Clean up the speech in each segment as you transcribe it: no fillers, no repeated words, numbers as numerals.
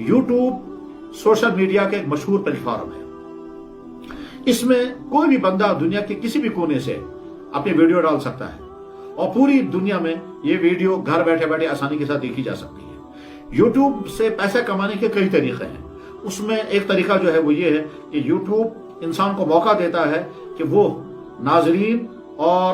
YouTube social media का एक मशहूर प्लेटफॉर्म है। इसमें कोई भी बंदा दुनिया के किसी भी कोने से अपनी वीडियो डाल सकता है और पूरी दुनिया में ये वीडियो घर बैठे बैठे आसानी के साथ देखी जा सकती है। यूट्यूब से पैसे कमाने के कई तरीके हैं। उसमें एक तरीका जो है वो ये है कि यूट्यूब इंसान को मौका देता है कि वो नाजरीन और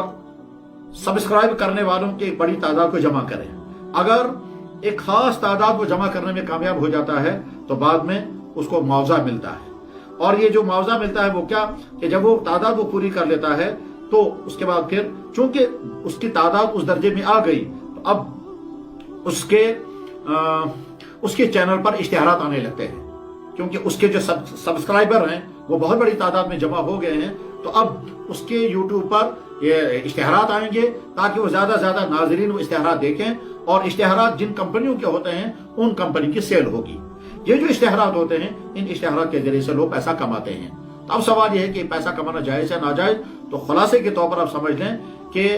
सब्सक्राइब करने वालों की एक बड़ी तादाद को जमा करे। अगर एक खास तादाद को जमा करने में कामयाब हो जाता है तो बाद में उसको मुआवजा मिलता है। और ये जो मुआवजा मिलता है वो क्या कि जब वो तादाद वो पूरी कर लेता है तो उसके बाद फिर चूंकि उसकी तादाद उस दर्जे में आ गई तो अब उसके चैनल पर इश्तिहारात आने लगते हैं, क्योंकि उसके जो सब्सक्राइबर हैं वो बहुत बड़ी तादाद में जमा हो गए हैं। तो अब उसके यूट्यूब पर ये इश्तिहारात आएंगे ताकि वो ज्यादा ज्यादा नाजरीन वो इश्तिहारात देखें, और इश्तिहारात जिन कंपनियों के होते हैं उन कंपनी की सेल होगी। ये जो इश्तिहारात होते हैं इन इश्तिहारात के जरिए से लोग पैसा कमाते हैं। तो अब सवाल यह है कि पैसा कमाना जायज है नाजायज। तो खुलासे के तौर पर आप समझ लें कि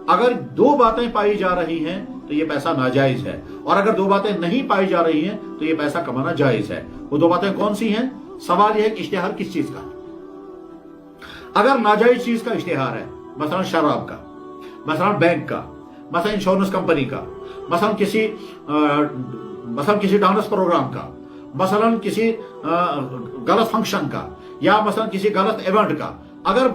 अगर दो बातें पाई जा रही हैं तो ये पैसा नाजायज है, और अगर दो बातें नहीं पाई जा रही हैं तो ये पैसा कमाना जायज है। वो दो बातें कौन सी हैं? सवाल यह है कि इश्तिहार किस चीज का है। अगर नाजायज चीज का इश्तिहार है, मसलन शराब का, मसलन बैंक का, मसलन इंश्योरेंस कंपनी का, मसलन किसी डांस प्रोग्राम का, मसलन किसी गलत फंक्शन का, या मसलन किसी गलत इवेंट का अगर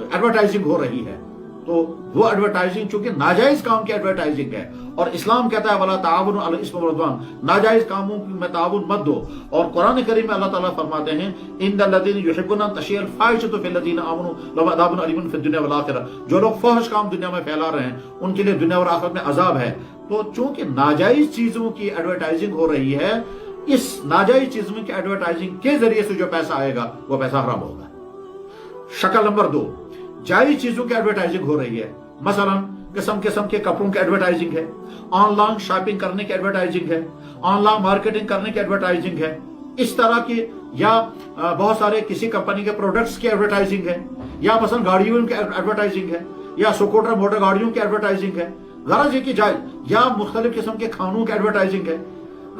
एडवर्टाइजिंग हो रही है तो वो एडवर्टाइजिंग चूंकि नाजायज काम की एडवर्टाइजिंग है, और इस्लाम कहता है वला ताउनु अलल इस्मि वल उद्वान, नाजायज कामों में ताउन मत दो। और कुरान करीम में अल्लाह ताला फरमाते हैं इन्नल लज़ीना युहिब्बूना तशियल फाहिशतु फिल लज़ीना आमनू लहुम अज़ाबुन अलीमुन फिद दुनिया वल आखिरह, जो लोग फहश काम दुनिया में फैला रहे हैं उनके लिए दुनिया और आखिरत में अजाब है। तो चूंकि नाजायज चीजों की एडवर्टाइजिंग हो रही है, इस नाजायज चीजों की एडवर्टाइजिंग के जरिए से जो पैसा आएगा वो पैसा हराम होगा। शक्ल नंबर 2, जायज चीजों की एडवर्टाइजिंग हो रही है। मसलन किस्म किस्म के कपड़ों की एडवर्टाइजिंग है, ऑनलाइन शॉपिंग करने की एडवर्टाइजिंग है, ऑनलाइन मार्केटिंग करने की एडवर्टाइजिंग है, इस तरह की, या बहुत सारे किसी कंपनी के प्रोडक्ट्स की एडवर्टाइजिंग है, या मसलन गाड़ियों की एडवर्टाइजिंग है, या स्कूटर मोटर गाड़ियों की एडवर्टाइजिंग है। गरज ये कि जाए, या मुख्तलिफ किस्म के खानों की एडवर्टाइजिंग है।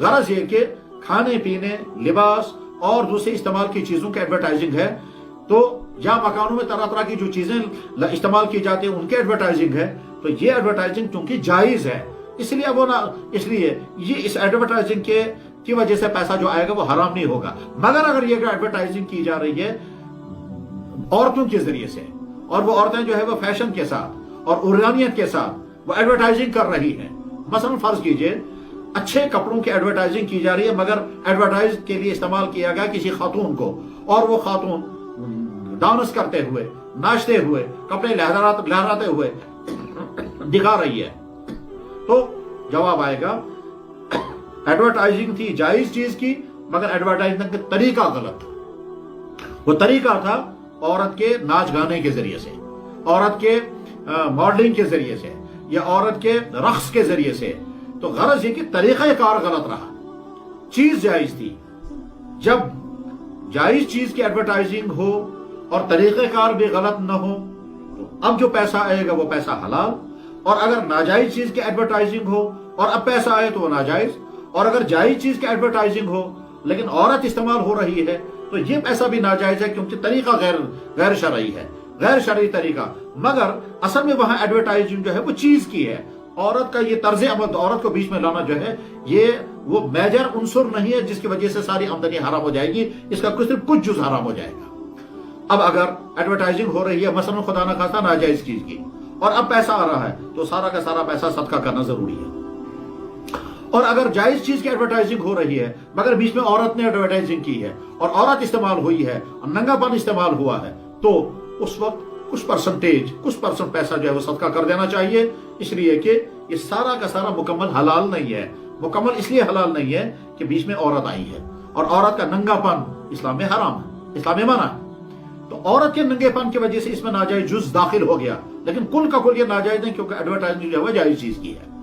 गरज ये कि खाने पीने, लिबास और दूसरी इस्तेमाल की चीजों की एडवर्टाइजिंग है। तो या मकानों में तरह तरह की जो चीजें इस्तेमाल की जाती है उनकी एडवर्टाइजिंग है। तो ये एडवर्टाइजिंग चूंकि जायज है, इसलिए वो ना, इसलिए ये इस एडवर्टाइजिंग की वजह से पैसा जो आएगा वो हराम नहीं होगा। मगर अगर ये एडवर्टाइजिंग की जा रही है औरतों के जरिए से, और वो औरतें जो है वो फैशन के साथ और उर्गानियत के साथ वो एडवर्टाइजिंग कर रही है। मसलन फर्ज कीजिए अच्छे कपड़ों की एडवर्टाइजिंग की जा रही है, मगर एडवर्टाइज के लिए इस्तेमाल किया गया किसी खातून को, और वो खातून डांस करते हुए, नाचते हुए, कपड़े लहराते हुए दिखा रही है। तो जवाब आएगा एडवर्टाइजिंग थी जायज चीज की, मगर एडवर्टाइजिंग का तरीका गलत था। वो तरीका था औरत के नाच गाने के जरिए से, औरत के मॉडलिंग के जरिए से, या औरत के रक्स के जरिए से। तो गरज ये कि तरीका कार गलत रहा, चीज जायज थी। जब जायज चीज की एडवर्टाइजिंग हो और तरीक़ेकार भी गलत न हो तो अब जो पैसा आएगा वो पैसा हलाल, और अगर नाजायज चीज की एडवर्टाइजिंग हो और अब पैसा आए तो वो नाजायज, और अगर जायज चीज की एडवर्टाइजिंग हो लेकिन औरत इस्तेमाल हो रही है तो ये पैसा भी नाजायज है, क्योंकि तरीका गैर शरई है, गैर शरई तरीका। मगर असल में वहां एडवर्टाइजिंग जो है वो चीज की है। औरत का ये तर्ज अमल, औरत को बीच में लाना जो है ये वो मेजर उनसुर नहीं है जिसकी वजह से सारी आमदनी हराम हो जाएगी। इसका सिर्फ कुछ जुज हराम हो जाएगा। अब अगर एडवर्टाइजिंग हो रही है मसलन खुदा न खास्ता नाजायज चीज की, और अब पैसा आ रहा है तो सारा का सारा पैसा सदका करना जरूरी है। और अगर जायज चीज की एडवर्टाइजिंग हो रही है मगर बीच में औरत ने एडवर्टाइजिंग की है और औरत इस्तेमाल हुई है और नंगापन इस्तेमाल हुआ है, तो उस वक्त कुछ परसेंट पैसा जो है वो सदका कर देना चाहिए। इसलिए कि ये सारा का सारा मुकम्मल हलाल नहीं है। मुकम्मल इसलिए हलाल नहीं है कि बीच में औरत आई है, और औरत का नंगापन इस्लाम में हराम है, इस्लाम में मना है। तो औरत के नंगेपन की वजह से इसमें नाजायज जुज दाखिल हो गया, लेकिन कुल का कुल ये नाजायज नहीं, क्योंकि एडवर्टाइजमेंट जो है जायज चीज की है।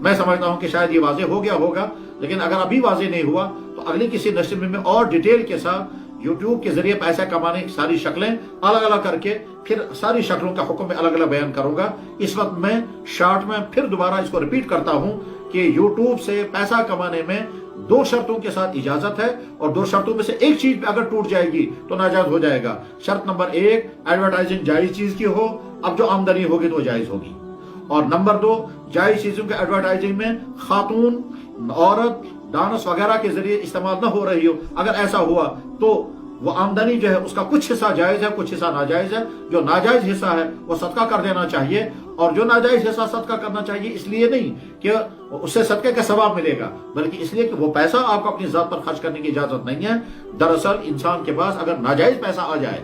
मैं समझता हूं कि शायद ये वाजे हो गया होगा, लेकिन अगर अभी वाजे नहीं हुआ तो अगली किसी नशर में और डिटेल के साथ यूट्यूब के जरिए पैसा कमाने की सारी शक्लें अलग अलग करके फिर सारी शक्लों का हुक्म में अलग अलग बयान करूंगा। इस वक्त मैं शॉर्ट में फिर दोबारा इसको रिपीट करता हूं कि यूट्यूब से पैसा कमाने में दो शर्तों के साथ इजाजत है, और दो शर्तों में से एक चीज अगर टूट जाएगी तो नाजायज हो जाएगा। शर्त नंबर 1, एडवर्टाइजिंग जायज चीज की हो, अब जो आमदनी होगी तो जायज होगी। और नंबर 2, जायज चीजों के एडवर्टाइजिंग में खातून, औरत, डांस वगैरह के जरिए इस्तेमाल न हो रही हो। अगर ऐसा हुआ तो वो आमदनी जो है उसका कुछ हिस्सा जायज है, कुछ हिस्सा नाजायज है। जो नाजायज हिस्सा है वो सदका कर देना चाहिए, और जो नाजायज हिस्सा सदका करना चाहिए इसलिए नहीं कि उससे सदके का सवाब मिलेगा, बल्कि इसलिए कि वो पैसा आपको अपनी जात पर खर्च करने की इजाजत नहीं है। दरअसल इंसान के पास अगर नाजायज पैसा आ जाए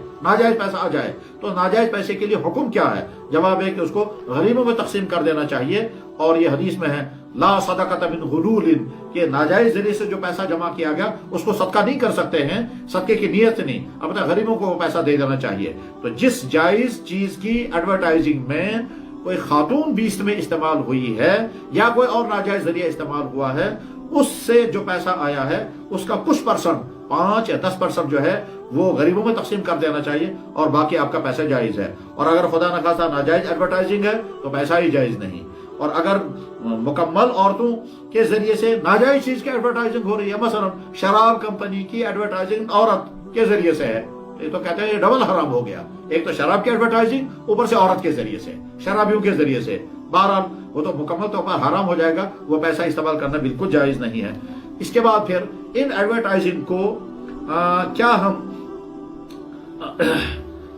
तो नाजायज पैसे के लिए हुक्म क्या है? जवाब है कि उसको गरीबों में तकसीम कर देना चाहिए। और ये हदीस में है, ला सदक़त मिन गुलूलिन, कि नाजायज जरिए से जो पैसा जमा किया गया उसको सदका नहीं कर सकते हैं, सदके की नीयत नहीं, अपने गरीबों को वो पैसा दे देना चाहिए। तो जिस जायज चीज की एडवर्टाइजिंग में कोई खातून बीच में इस्तेमाल हुई है या कोई और नाजायज जरिए इस्तेमाल हुआ है, उससे जो पैसा आया है उसका कुछ परसेंट, 5 या 10% जो है वो गरीबों में तकसीम कर देना चाहिए, और बाकी आपका पैसा जायज है। और अगर खुदा न खासा नाजायज एडवर्टाइजिंग है तो पैसा ही जायज नहीं। और अगर मुकम्मल औरतों के जरिए से नाजायज चीज की एडवर्टाइजिंग हो रही है, मसलन शराब कंपनी की एडवर्टाइजिंग औरत के जरिए से है, ये तो कहते हैं ये डबल हराम हो गया। एक तो शराब की एडवर्टाइजिंग, ऊपर से औरत के जरिए से, शराबियों के जरिए से। बहरहाल वो तो मुकम्मल तौर पर हराम हो जाएगा, वो पैसा इस्तेमाल करना बिल्कुल जायज नहीं है। इसके बाद फिर इन एडवर्टाइजिंग को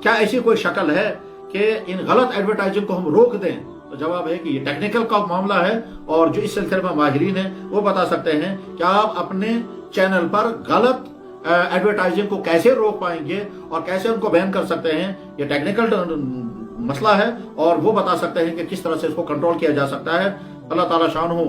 क्या ऐसी कोई शक्ल है कि इन गलत एडवर्टाइजिंग को हम रोक दें? तो जवाब है कि ये टेक्निकल का मामला है, और जो इस सिलसिले में माहिरीन हैं वो बता सकते हैं कि आप अपने चैनल पर गलत एडवर्टाइजिंग को कैसे रोक पाएंगे और कैसे उनको बैन कर सकते हैं। ये टेक्निकल मसला है, और वो बता सकते हैं कि किस तरह से इसको कंट्रोल किया जा सकता है। अल्लाह ताला शानहू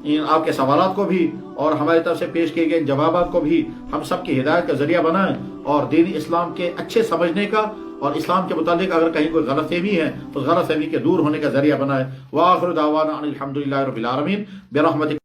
इन आपके सवालात को भी और हमारी तरफ से पेश किए गए जवाबात को भी हम सब की हिदायत का जरिया बनाएं, और दीन इस्लाम के अच्छे समझने का और इस्लाम के मुतालिक अगर कहीं कोई गलतफहमी है तो गलतफहमी के दूर होने का जरिया बनाए। व आखिर दावाना अनिल हम्दुलिल्लाहि रब्बिल आलमीन बिरहमतिक।